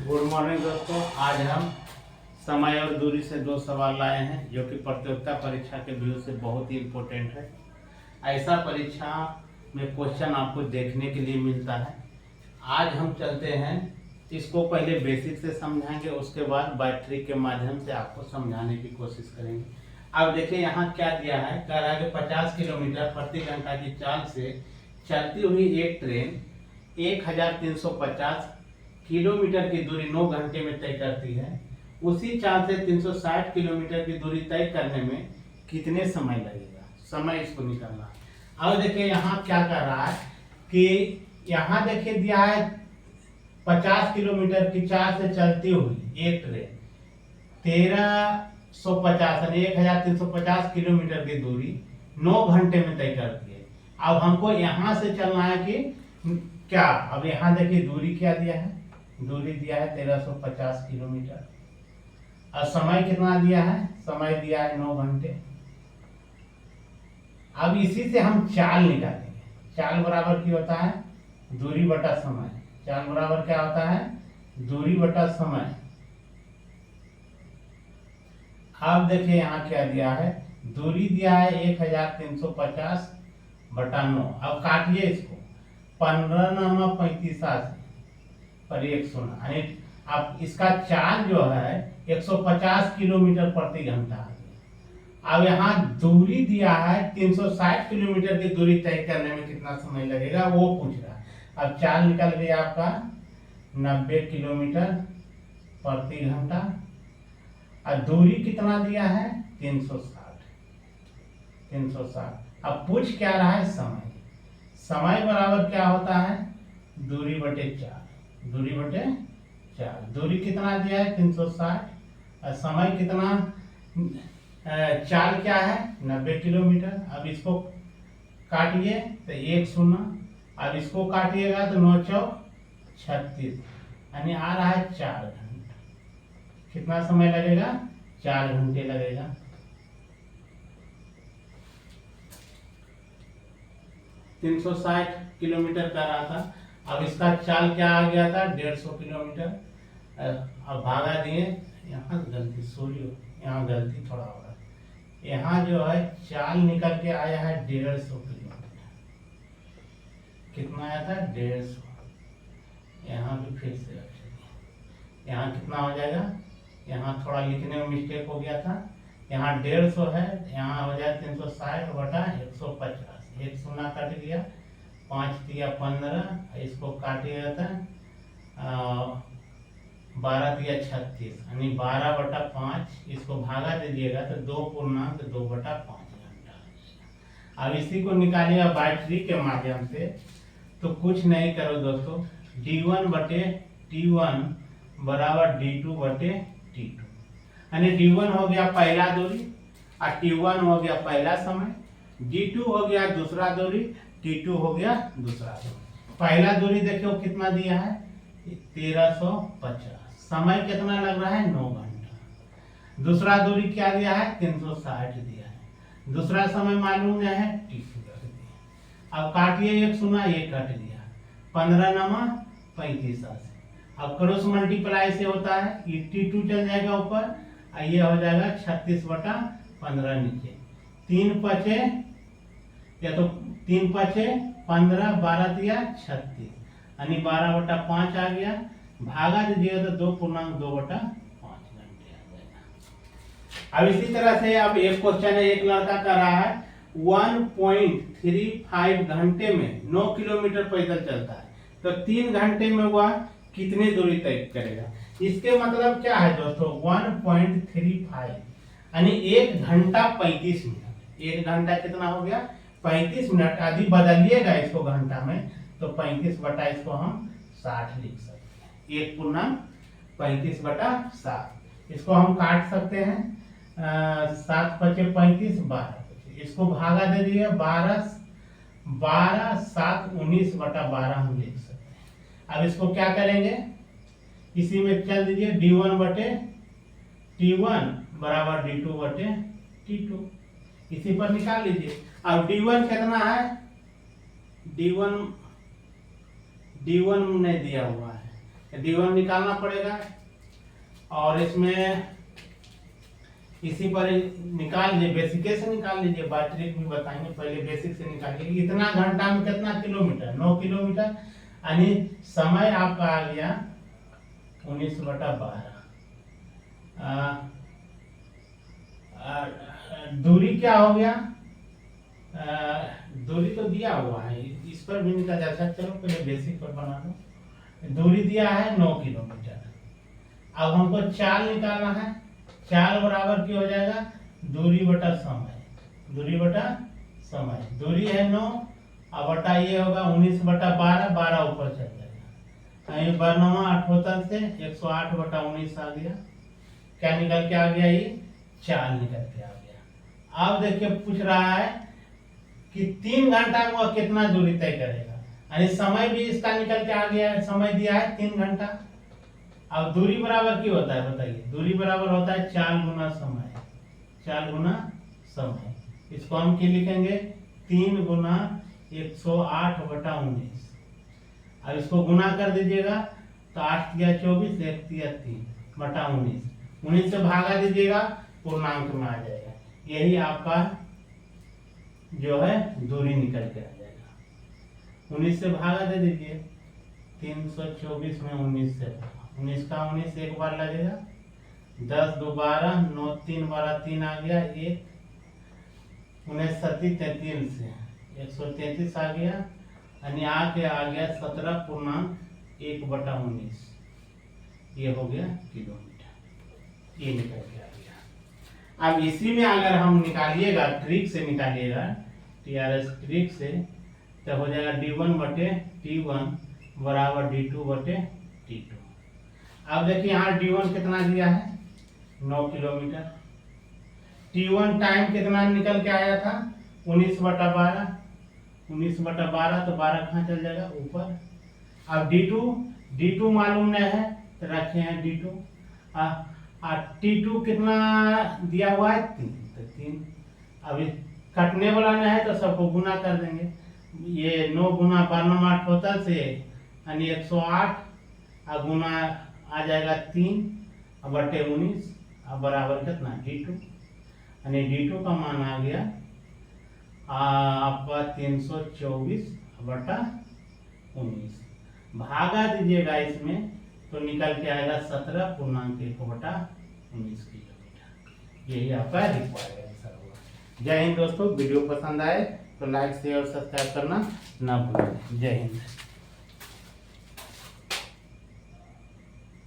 Good morning दोस्तों। आज हम समय और दूरी से दो सवाल लाए हैं जो कि प्रतियोगिता परीक्षा के व्यू से बहुत ही इम्पोर्टेंट है। ऐसा परीक्षा में क्वेश्चन आपको देखने के लिए मिलता है। आज हम चलते हैं, इसको पहले बेसिक से समझाएंगे, उसके बाद बैटरी के माध्यम से आपको समझाने की कोशिश करेंगे। अब देखिए यहाँ क्या दिया है, कह रहा है कि 50 किलोमीटर प्रति घंटा की चाल से चलती हुई एक ट्रेन 1350 किलोमीटर की दूरी 9 घंटे में तय करती है। उसी चाल से 360 किलोमीटर की दूरी तय करने में कितने समय लगेगा? समय इसको निकालना है। अब देखिए यहाँ क्या कर रहा है कि यहाँ देखिए दिया है 50 किलोमीटर की चाल से चलती हुई एक ट्रेन 1350 यानी 1350 किलोमीटर की दूरी 9 घंटे में तय करती है। अब हमको यहाँ से चलना है कि क्या, अब यहाँ देखिए दूरी क्या दिया है, दूरी दिया है 1350 किलोमीटर और समय कितना दिया है, समय दिया है 9 घंटे। अब इसी से हम चाल निकालेंगे। चाल बराबर क्या होता है, दूरी बटा समय। चाल बराबर क्या होता है, दूरी बटा समय। अब देखिए यहाँ क्या दिया है, दूरी दिया है 1350 बटा 9। अब काटिए इसको, 15 नामा 35 पर 1 शून्य, यानी अब इसका चाल जो है 150 किलोमीटर प्रति घंटा है। अब यहाँ दूरी दिया है 360 किलोमीटर की दूरी तय करने में कितना समय लगेगा वो पूछ रहा है। अब चाल निकल गया आपका 90 किलोमीटर प्रति घंटा और दूरी कितना दिया है 360। अब पूछ क्या रहा है, समय। समय बराबर क्या होता है, दूरी बटे 4। दूरी बटे 4, दूरी कितना दिया है 360 और समय कितना, चाल क्या है 90 किलोमीटर। अब इसको काटिए तो 1 शून्य, अब इसको काटिएगा तो 9 चौक 36, यानी आ रहा है 4 घंटा। कितना समय लगेगा, 4 घंटे लगेगा। तीन 360 किलोमीटर का रहा था, अब इसका चाल क्या आ गया था 150 किलोमीटर। अब भागा दिए, यहाँ गलती सॉरी, यहाँ गलती थोड़ा हो रहा है। यहाँ जो है चाल निकल के आया है 150 किलोमीटर। कितना आया था 150। यहाँ भी फिर से यहाँ कितना हो जाएगा, यहाँ थोड़ा लिखने में मिस्टेक हो गया था। यहाँ 150 है, यहाँ हो जाए 360 बटा 150। 1 शून्य कट गया, 5 दिया 15, इसको काटिएगा था 12 दिया 36, यानी 12 बटा 5। इसको भागा दीजिएगा तो 2.2 बटा 5 घंटा। अब इसी को निकालिएगा बैटरी के माध्यम से, तो कुछ नहीं करो दोस्तों, D1 बटे T1 बराबर D2 बटे T2, यानी D1 हो गया पहला दूरी और T1 हो गया पहला समय, D2 हो गया दूसरा दूरी, T2 हो गया दूसरा दूरी। पहला दूरी देखो कितना दिया है 1350, समय कितना लग रहा है 9 घंटा। दूसरा दूरी क्या दिया है 360 दिया है, दूसरा समय मालूम है T2 कर दिया। अब काटिए 1 शून्य, 1 कट गया, 15 नामा 35 से। अब क्रॉस मल्टीप्लाई से होता है, ये T2 चल जाएगा ऊपर, ये हो जाएगा 36 बटा 15 नीचे। 3 पचे या तो 3 पचे 15, 12 दिया 36, यानी 12 बटा 5 आ गया। भागा दीजिएगा तो 2.2 बटा 5 घंटे आ जाएगा। अब इसी तरह से अब एक क्वेश्चन है, एक लड़का कर रहा है 1.35 घंटे में 9 किलोमीटर पैदल चलता है, तो 3 घंटे में वह कितनी दूरी तय करेगा? इसके मतलब क्या है दोस्तों, 1.35 यानी 1 घंटा 35 मिनट। 1 घंटा कितना हो गया 35 मिनट। आदि बदलिएगा इसको घंटा में तो 35 बटा इसको हम 60 लिख सकते हैं। 1.35 बटा 60, इसको हम काट सकते हैं, 7 पचे 35, 12 इसको भागा दे दिए 12 7 19 बटा 12 हम लिख सकते हैं। अब इसको क्या करेंगे, इसी में चल दीजिए, D1 बटे T1 बराबर D2 बटे T2, इसी पर निकाल लीजिए। अब D1 कितना है, D1 नहीं दिया हुआ है, D1 निकालना पड़ेगा। और इसमें इसी पर निकाल लीजिए, बेसिक से निकाल लीजिए, बायोट्रिक भी बताएंगे, पहले बेसिक से निकालिए। इतना घंटा में कितना किलोमीटर, 9 किलोमीटर, यानी समय आपका आ गया 19/12। दूरी क्या हो गया, दूरी तो दिया हुआ है, इस पर भी निकल जाता है। चलो पहले बेसिक पर बना दो। दूरी दिया है 9 किलोमीटर। अब हमको चाल निकालना है। चाल बराबर क्या हो जाएगा, दूरी बटा समय, दूरी बटा समय। दूरी है 9, अब बटा ये होगा 19/12, 12 ऊपर चल जाएगा। बरनवा 8 से 108/19 आ गया। क्या निकल के आ गया, ये चाल निकल के आ गया। अब देखिए पूछ रहा है कि 3 घंटा में वह कितना दूरी तय करेगा, यानी समय भी इसका निकल के आ गया है। समय दिया है 3 घंटा। अब दूरी बराबर क्या होता है बताइए, दूरी बराबर होता है चाल गुना समय, चाल गुना समय। इसको हम क्या लिखेंगे, 3 गुना 108/19। अब इसको गुना कर दीजिएगा तो 8 तिया 24, 1 तिया 3/19। 19 से भागा दीजिएगा, पूर्णांक में आ जाएगा। यही आपका जो है दूरी निकल के आ जाएगा। 19 से भागा दे दीजिए, 324 में 19 से 19 का 19 एक बार लगेगा, 10 2 12, 9 3 12, 3 आ गया, 1 19 7 33 से 133 आ गया, यानी आके आ गया 17.1/19। ये हो गया किलोमीटर, ये निकल के आ गया। अब इसी में अगर हम निकालिएगा, ट्रिक से निकालिएगा, TRS ट्रिक से, तो हो जाएगा D1/T1 बराबर D2/T2। अब देखिए यहाँ D1 कितना दिया है, 9 किलोमीटर। T1 टाइम कितना निकल के आया था, 19/12। 19/12 तो 12 कहाँ चल जाएगा, ऊपर। अब D2 मालूम नहीं है तो रखे हैं D2। T2 कितना दिया हुआ है, 3, तो 3। अभी कटने वाला नहीं है तो सबको गुना कर देंगे। ये 9 गुना 12 टोटल से, यानी 108, अब गुना आ जाएगा 3/19, अब बराबर कितना D2, यानी D2 का मान आ गया आपका 324/19। भागा दीजिएगा इसमें तो निकल के आएगा 17.1/19 किलोमीटर। यही आपका रिक्वायर्ड आंसर होगा। जय हिंद दोस्तों। वीडियो पसंद आए तो लाइक शेयर और सब्सक्राइब करना ना भूलें। जय हिंद।